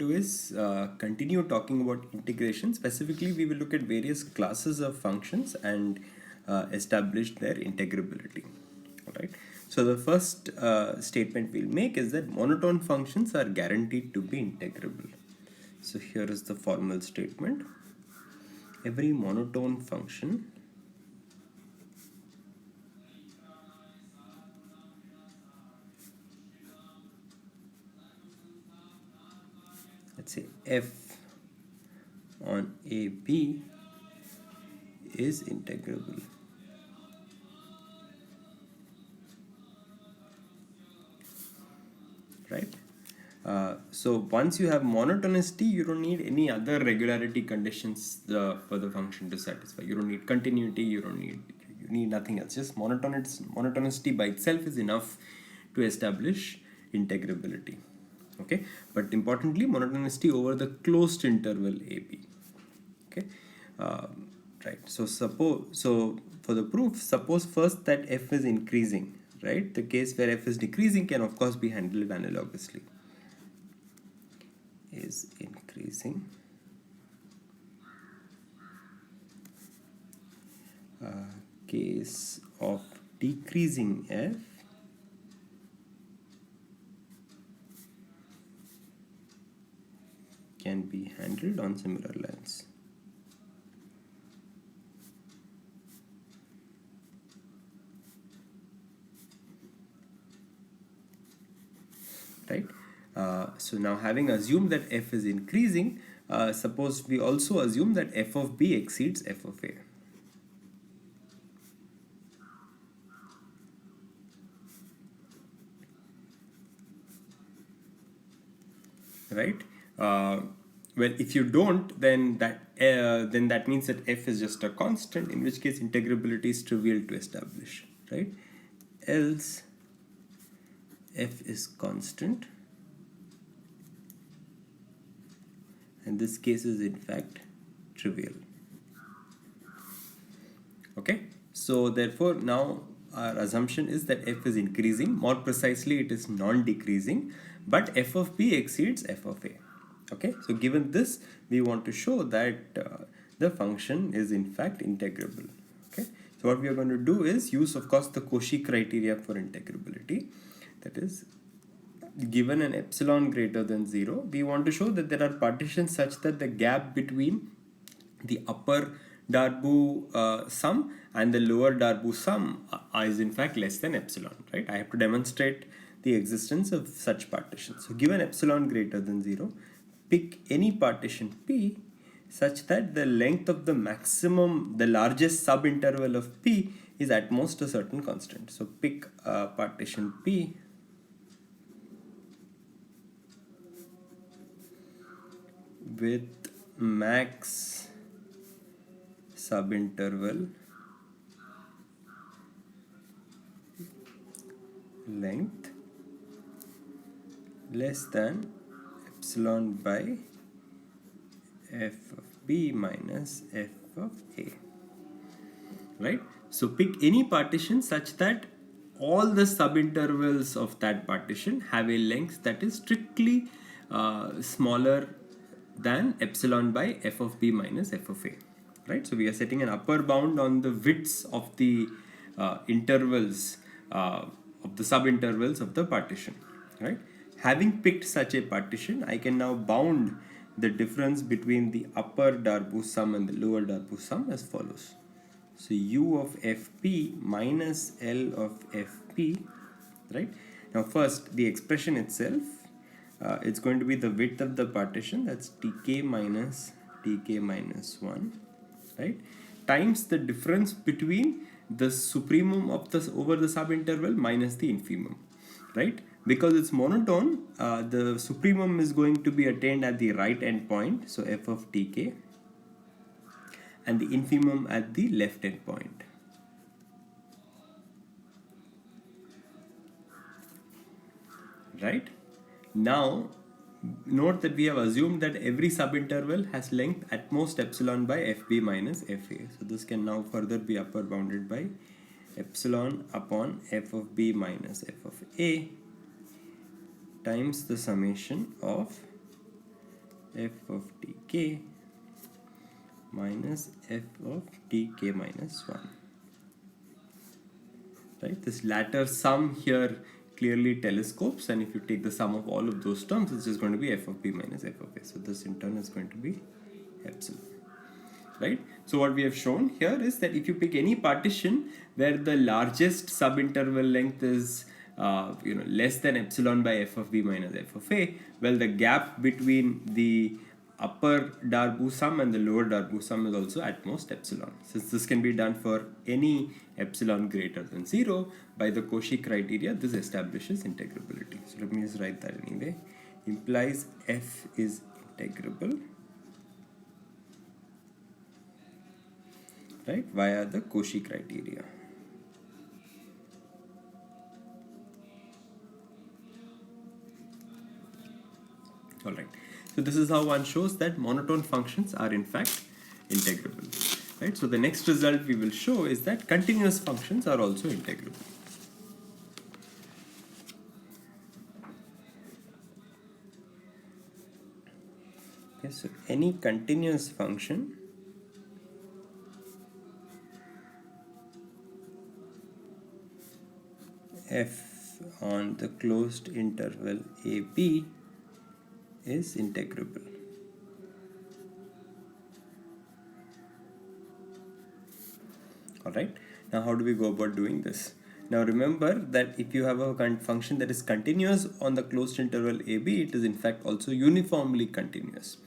do is continue talking about integration. Specifically, we will look at various classes of functions and establish their integrability. All right. So the first statement we'll make is that monotone functions are guaranteed to be integrable. So here is the formal statement. Every monotone function let's say f on AB is integrable. Right? So once you have monotonicity, you don't need any other regularity conditions for the function to satisfy. You don't need continuity. You need nothing else. Just monotonicity by itself is enough to establish integrability. Okay, but importantly, monotonicity over the closed interval AB. Okay, right. So for the proof, suppose first that f is increasing. Right, the case where f is decreasing can of course be handled analogously. Is increasing. Case of decreasing f can be handled on similar lines. Right? So now having assumed that f is increasing, suppose we also assume that f of b exceeds f of a. Right? Well, if you don't, then that means that f is just a constant, in which case integrability is trivial to establish. Right? Else f is constant, and this case is in fact trivial. Okay, so therefore now our assumption is that f is increasing. More precisely, it is non-decreasing, but f of b exceeds f of a. Okay, so given this, we want to show that the function is in fact integrable. Okay, so what we are going to do is use, of course, the Cauchy criteria for integrability. That is, given an epsilon greater than 0, we want to show that there are partitions such that the gap between the upper Darboux sum and the lower Darboux sum is in fact less than epsilon, right? I have to demonstrate the existence of such partitions. So given epsilon greater than 0, pick any partition P such that the length of the maximum, the largest subinterval of P is at most a certain constant. So pick partition P with max subinterval length less than epsilon by f of b minus f of a. Right? So pick any partition such that all the subintervals of that partition have a length that is strictly smaller than epsilon by f of b minus f of a. Right? So we are setting an upper bound on the widths of the intervals of the subintervals of the partition. Right? Having picked such a partition, I can now bound the difference between the upper Darboux sum and the lower Darboux sum as follows. So u of fp minus L of fp, right? Now first, the expression itself, it's going to be the width of the partition, that's tk minus 1, right? Times the difference between the supremum of the over the subinterval minus the infimum, right? Because it's monotone, the supremum is going to be attained at the right end point, so f of tk, and the infimum at the left end point. Right? Now, note that we have assumed that every subinterval has length at most epsilon by fb minus fa. So this can now further be upper bounded by epsilon upon f of b minus f of a times the summation of f of tk minus f of tk minus 1. Right, this latter sum here clearly telescopes, and if you take the sum of all of those terms, it's just going to be f of b minus f of a. So this in turn is going to be epsilon. Right, so what we have shown here is that if you pick any partition where the largest subinterval length is less than epsilon by f of b minus f of a, well, the gap between the upper Darboux sum and the lower Darboux sum is also at most epsilon. Since this can be done for any epsilon greater than 0 by the Cauchy criteria, this establishes integrability. So let me just write that anyway. Implies f is integrable, right, via the Cauchy criteria. All right. So this is how one shows that monotone functions are in fact integrable. Right. So the next result we will show is that continuous functions are also integrable. Okay. So any continuous function f on the closed interval ab is integrable. Alright, now how do we go about doing this? Now remember that if you have a function that is continuous on the closed interval ab, it is in fact also uniformly continuous,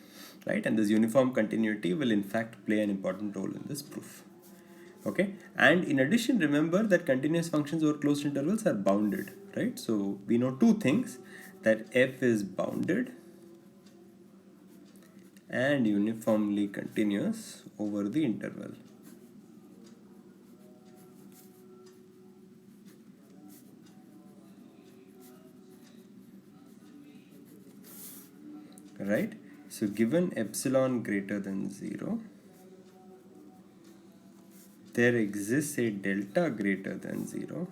right? And this uniform continuity will in fact play an important role in this proof. Okay, and in addition, remember that continuous functions over closed intervals are bounded, right? So we know two things, that f is bounded and uniformly continuous over the interval. Right? So given epsilon greater than 0, there exists a delta greater than 0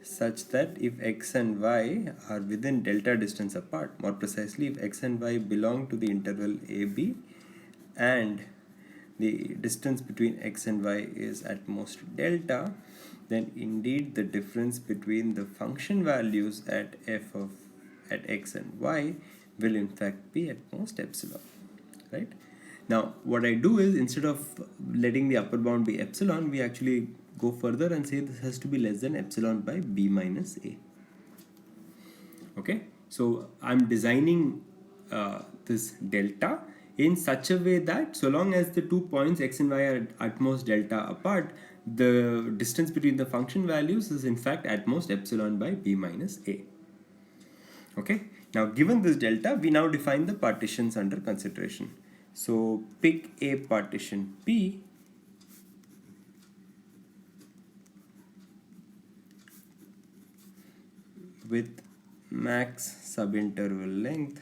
such that if x and y are within delta distance apart, more precisely if x and y belong to the interval ab and the distance between x and y is at most delta, then indeed the difference between the function values at f of at x and y will in fact be at most epsilon, right? Now what I do is, instead of letting the upper bound be epsilon, we actually go further and say this has to be less than epsilon by b minus a. Okay, so I'm designing this delta in such a way that so long as the 2 points x and y are at most delta apart, the distance between the function values is in fact at most epsilon by b minus a. Okay, now given this delta, we now define the partitions under consideration. So pick a partition P with max subinterval length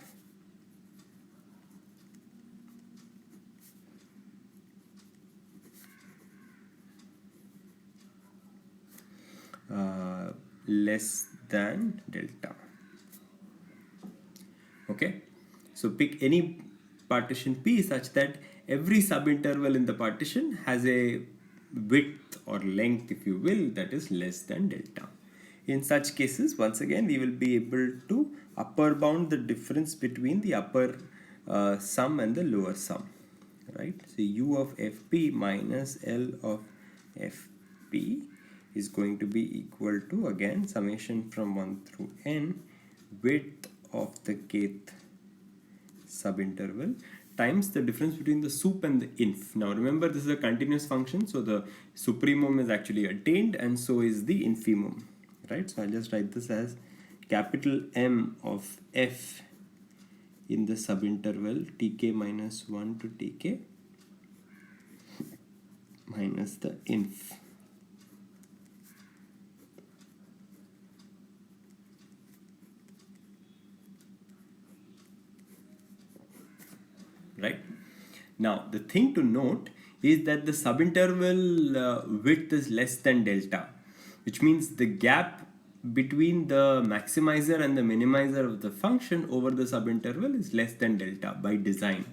less than delta. Okay, so pick any partition P such that every subinterval in the partition has a width or length, if you will, that is less than delta. In such cases, once again, we will be able to upper bound the difference between the upper sum and the lower sum, right? So u of fp minus L of fp is going to be equal to, again, summation from 1 through n, width of the kth subinterval times the difference between the sup and the inf. Now remember, this is a continuous function, so the supremum is actually attained and so is the infimum, right? So I'll just write this as capital M of f in the subinterval tk minus 1 to tk minus the inf. Right? Now the thing to note is that the subinterval width is less than delta, which means the gap between the maximizer and the minimizer of the function over the subinterval is less than delta by design.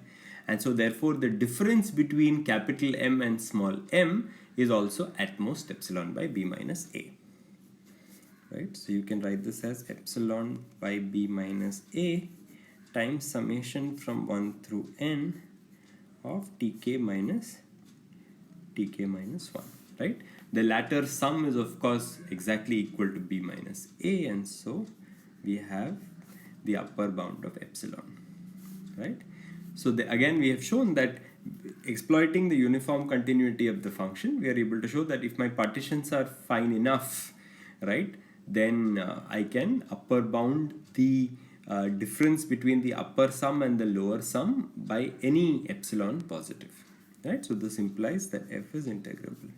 And so therefore the difference between capital M and small m is also at most epsilon by b minus a. Right? So you can write this as epsilon by b minus a times summation from 1 through n of tk minus 1, right? The latter sum is of course exactly equal to b minus a, and so we have the upper bound of epsilon, right? So again we have shown that exploiting the uniform continuity of the function, we are able to show that if my partitions are fine enough, right, then I can upper bound the difference between the upper sum and the lower sum by any epsilon positive, right? So this implies that f is integrable.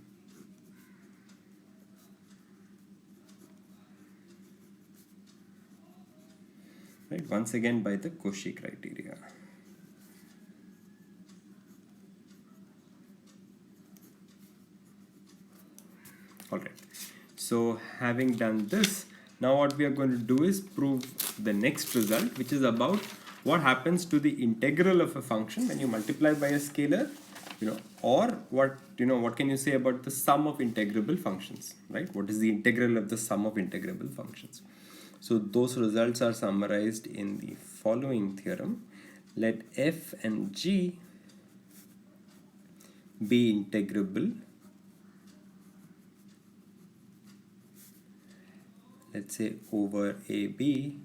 Right, once again by the Cauchy criteria. Alright, so having done this, now what we are going to do is prove the next result, which is about what happens to the integral of a function when you multiply by a scalar, or what can you say about the sum of integrable functions, right? What is the integral of the sum of integrable functions? So those results are summarized in the following theorem. Let f and g be integrable, let's say over AB,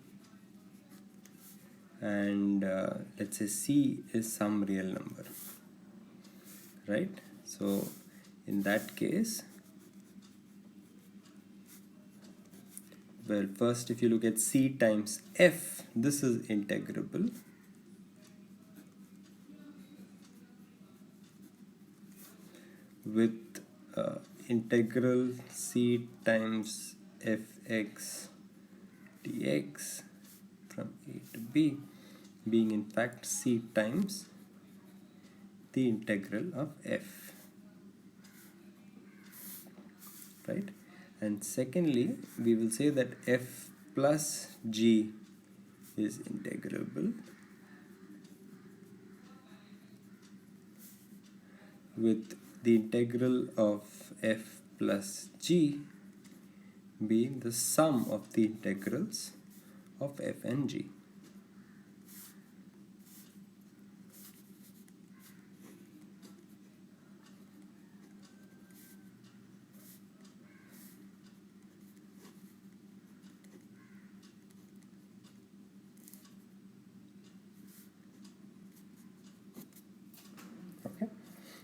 and let's say C is some real number, right? So in that case, well, first if you look at C times F, this is integrable. With integral C times fx dx from a to b being in fact C times the integral of f, right? And secondly, we will say that f plus g is integrable with the integral of f plus g being the sum of the integrals of f and g.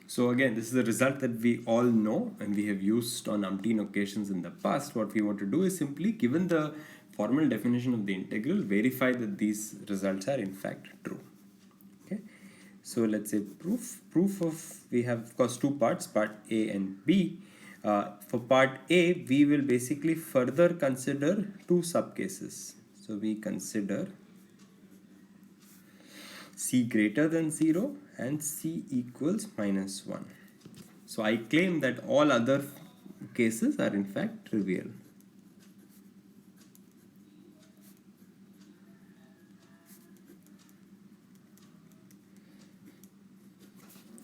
So again, this is a result that we all know and we have used on umpteen occasions in the past. What we want to do is simply, given the formal definition of the integral, verify that these results are in fact true. Okay. So let's say proof of, we have of course two parts, part A and B. For part A, we will basically further consider two subcases. So we consider C greater than 0 and C equals minus 1. So I claim that all other cases are in fact trivial.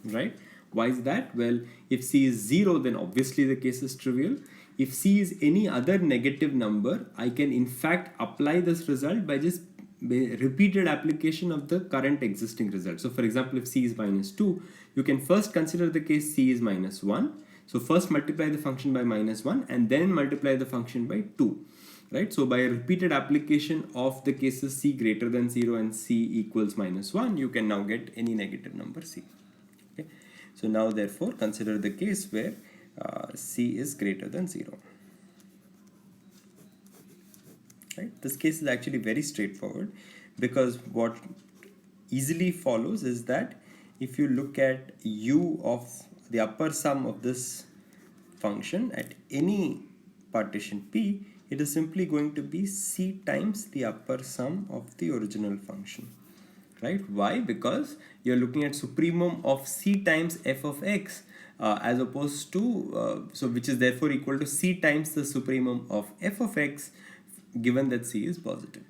Right? Why is that? Well, if C is 0, then obviously the case is trivial. If C is any other negative number, I can in fact apply this result by just repeated application of the current existing result. So for example, if C is minus 2, you can first consider the case C is minus 1. So first multiply the function by minus 1 and then multiply the function by 2. Right? So by a repeated application of the cases C greater than 0 and C equals minus 1, you can now get any negative number C. Okay? So now therefore consider the case where C is greater than 0. Right? This case is actually very straightforward, because what easily follows is that if you look at u of the upper sum of this function at any partition P, it is simply going to be C times the upper sum of the original function. Right? Why? Because you're looking at supremum of C times f of x as opposed to, so which is therefore equal to C times the supremum of f of x, given that C is positive,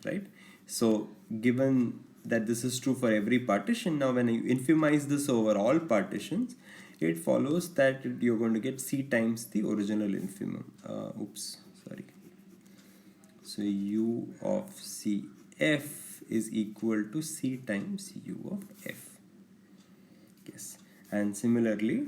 right? So given that this is true for every partition, now when you infimize this over all partitions, it follows that you're going to get C times the original infimum. Sorry. So U of CF is equal to C times U of F. Yes. And similarly,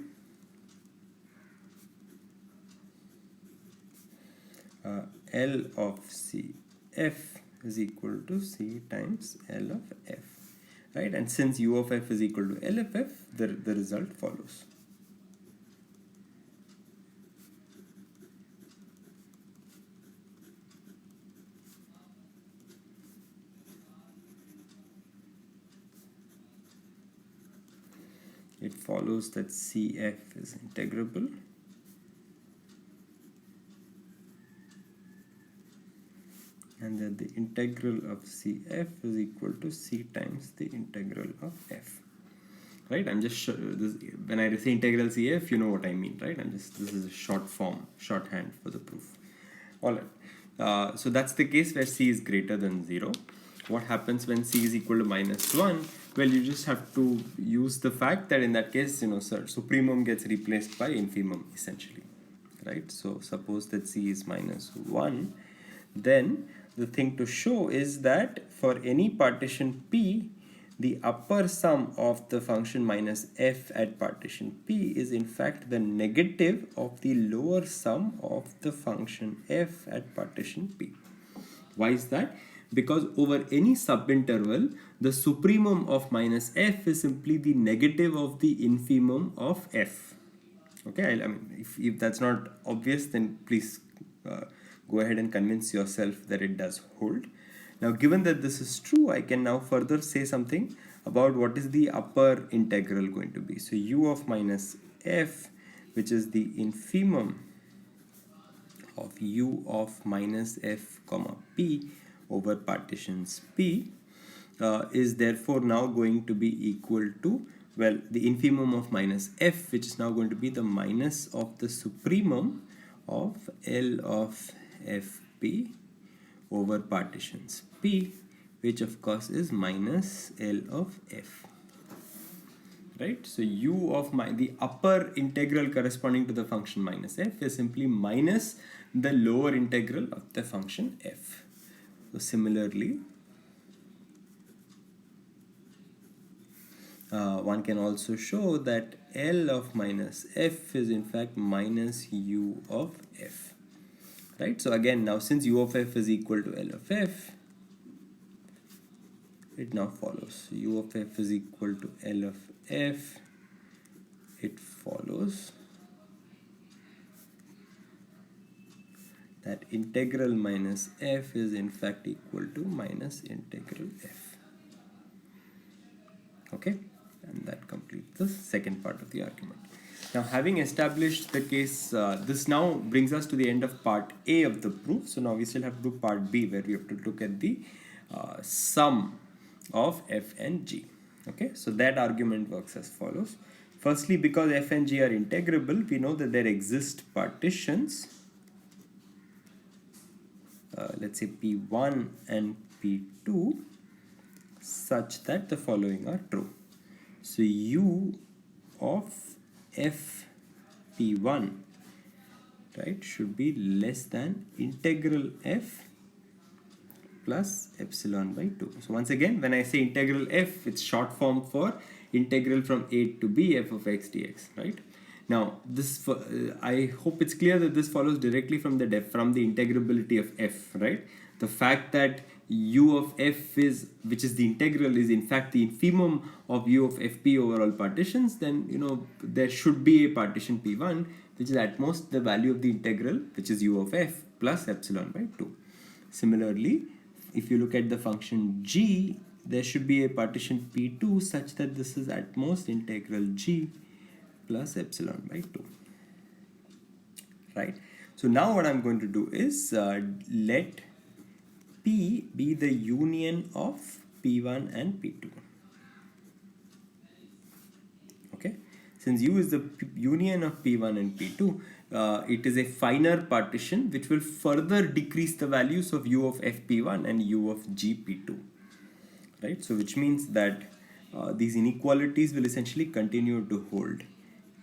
L of CF is equal to C times L of F. Right? And since U of F is equal to L of F, the result follows. It follows that CF is integrable and that the integral of CF is equal to C times the integral of F. Right? I'm just when I say integral CF, you know what I mean, right? This is a shorthand for the proof. All right. So that's the case where C is greater than 0. What happens when C is equal to -1? Well, you just have to use the fact that in that case, supremum gets replaced by infimum essentially, right? So suppose that C is -1, then the thing to show is that for any partition P, the upper sum of the function minus f at partition P is in fact the negative of the lower sum of the function f at partition P. Why is that? Because over any subinterval, the supremum of minus f is simply the negative of the infimum of f. Okay, I mean, if that's not obvious, then please go ahead and convince yourself that it does hold. Now, given that this is true, I can now further say something about what is the upper integral going to be. So u of minus f, which is the infimum of u of minus f comma p over partitions P, is therefore now going to be equal to, well, the infimum of minus f, which is now going to be the minus of the supremum of L of fp over partitions P, which of course is minus L of f. Right? So u of the upper integral corresponding to the function minus f is simply minus the lower integral of the function f. So similarly, one can also show that L of minus f is in fact minus u of f. Right? So again, now since u of f is equal to L of f, it now follows. So u of f is equal to L of f. It follows that integral minus f is in fact equal to minus integral f. Okay, and that completes the second part of the argument. Now, having established the case, this now brings us to the end of part A of the proof. So now we still have to do part B, where we have to look at the sum of f and g. Okay, so that argument works as follows. Firstly, because f and g are integrable, we know that there exist partitions, let's say P1 and P2, such that the following are true. So u of f P1, right, should be less than integral f plus epsilon by 2. So once again, when I say integral f, it's short form for integral from a to b f of x dx, right? Now, this I hope it's clear that this follows directly from the integrability of f, right? The fact that u of f is, which is the integral, is in fact the infimum of u of fp over all partitions, then there should be a partition P1 which is at most the value of the integral, which is u of f plus epsilon by 2. Similarly, if you look at the function g, there should be a partition P2 such that this is at most integral g plus epsilon by 2. Right? So now what I'm going to do is let P be the union of P1 and P2. Okay? Since U is the union of P1 and P2, it is a finer partition which will further decrease the values of u of fp1 and u of gp2, right? So which means that these inequalities will essentially continue to hold.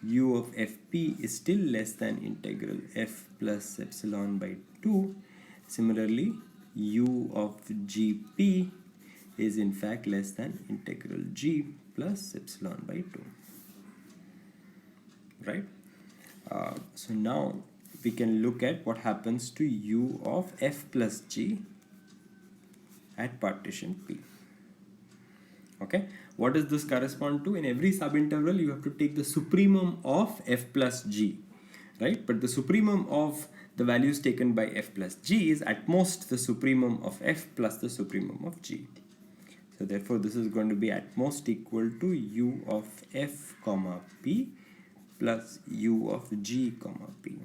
U of fp is still less than integral f plus epsilon by 2. Similarly, u of gp is in fact less than integral g plus epsilon by 2, right? So now we can look at what happens to u of f plus g at partition P. Okay, what does this correspond to? In every subinterval you have to take the supremum of f plus g, right? But the supremum of the values taken by f plus g is at most the supremum of f plus the supremum of g. So therefore this is going to be at most equal to u of f comma p plus u of g comma p,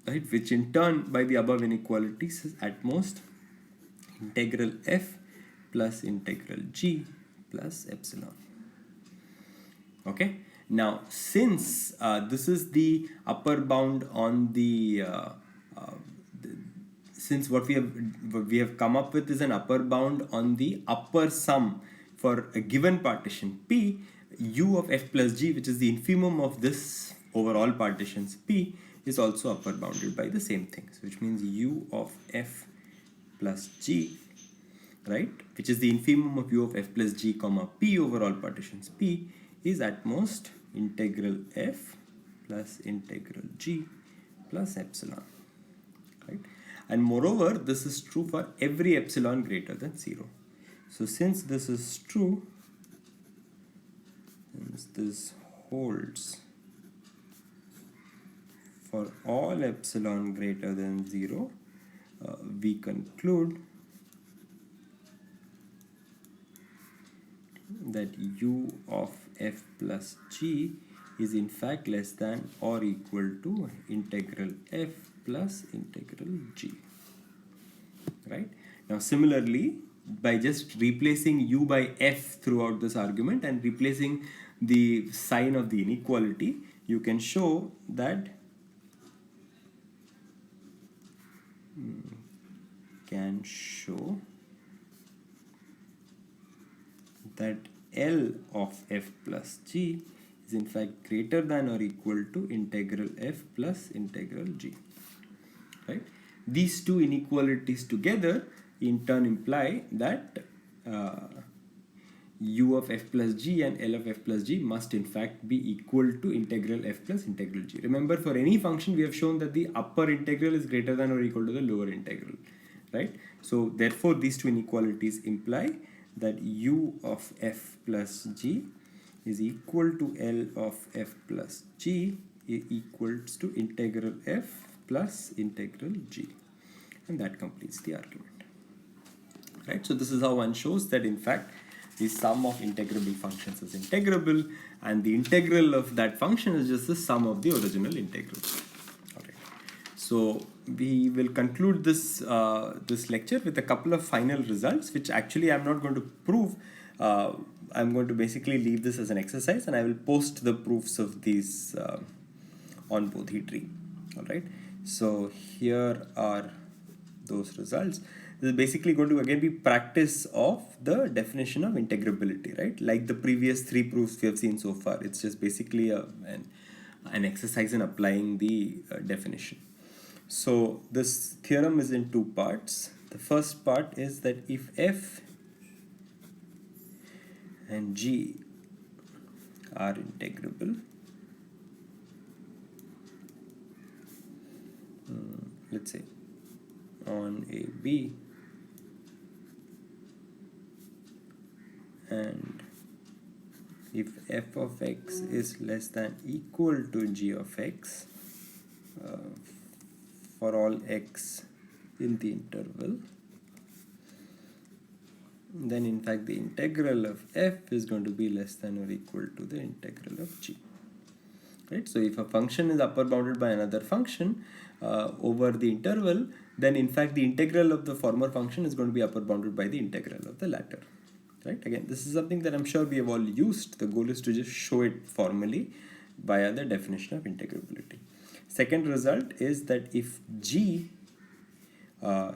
right? Which in turn by the above inequalities is at most integral f plus integral g plus epsilon. Okay, now since this is the upper bound on since what we have come up with is an upper bound on the upper sum for a given partition P, u of f plus g, which is the infimum of this overall partitions P, is also upper bounded by the same thing. So which means u of f plus g, right, which is the infimum of u of f plus g comma p over all partitions P, is at most integral f plus integral g plus epsilon, right? And moreover, this is true for every epsilon greater than 0. So since this is true, since this holds for all epsilon greater than 0, we conclude that u of f plus g is in fact less than or equal to integral f plus integral g, right? Now similarly, by just replacing u by f throughout this argument and replacing the sign of the inequality, you can show that L of f plus g is in fact greater than or equal to integral f plus integral g, right? These two inequalities together in turn imply that u of f plus g and L of f plus g must in fact be equal to integral f plus integral g. Remember, for any function we have shown that the upper integral is greater than or equal to the lower integral, right? So therefore these two inequalities imply that u of f plus g is equal to L of f plus g equals to integral f plus integral g, and that completes the argument, right? So this is how one shows that in fact the sum of integrable functions is integrable, and the integral of that function is just the sum of the original integrals. Okay, so we will conclude this this lecture with a couple of final results, which actually I'm not going to prove. I'm going to basically leave this as an exercise, and I will post the proofs of these on Bodhi. All right, so here are those results. This is basically going to again be practice of the definition of integrability, right? Like the previous three proofs we have seen so far, it's just basically an exercise in applying the definition. So this theorem is in two parts. The first part is that if f and g are integrable, let's say on AB, and if f of x is less than equal to g of x for all x in the interval, then in fact the integral of f is going to be less than or equal to the integral of g, right? So if a function is upper bounded by another function over the interval, then in fact the integral of the former function is going to be upper bounded by the integral of the latter, right? Again, this is something that I'm sure we have all used. The goal is to just show it formally via the definition of integrability. Second result is that if G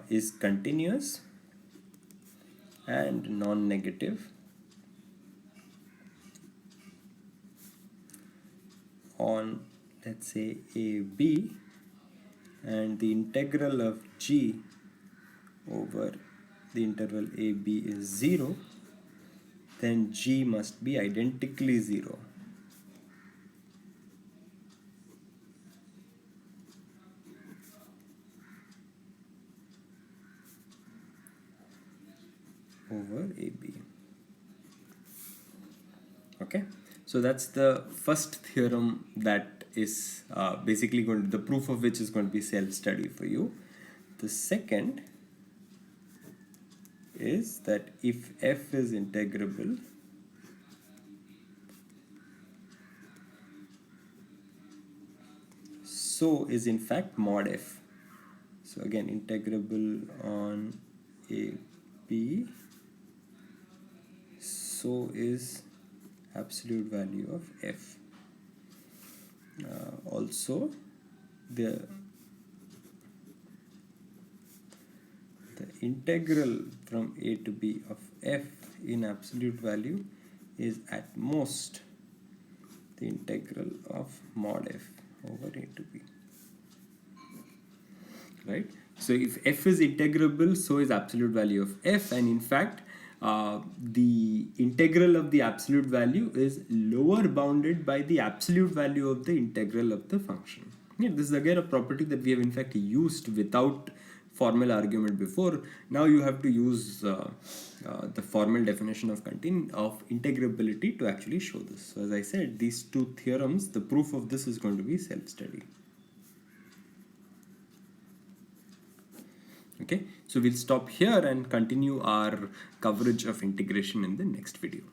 is continuous and non-negative on, let's say, AB, and the integral of G over the interval AB is 0, then G must be identically 0. Over AB. Okay, so that's the first theorem that is basically going to, the proof of which is going to be self-study for you. The second is that if f is integrable, so is in fact mod f. So again, integrable on AB, so is absolute value of f. Also, the integral from a to b of f in absolute value is at most the integral of mod f over a to b. Right? So if f is integrable, so is absolute value of f, and in fact the integral of the absolute value is lower bounded by the absolute value of the integral of the function. Yeah, this is again a property that we have in fact used without formal argument before. Now you have to use the formal definition of integrability to actually show this. So as I said, these two theorems, the proof of this is going to be self-study. Okay, so we'll stop here and continue our coverage of integration in the next video.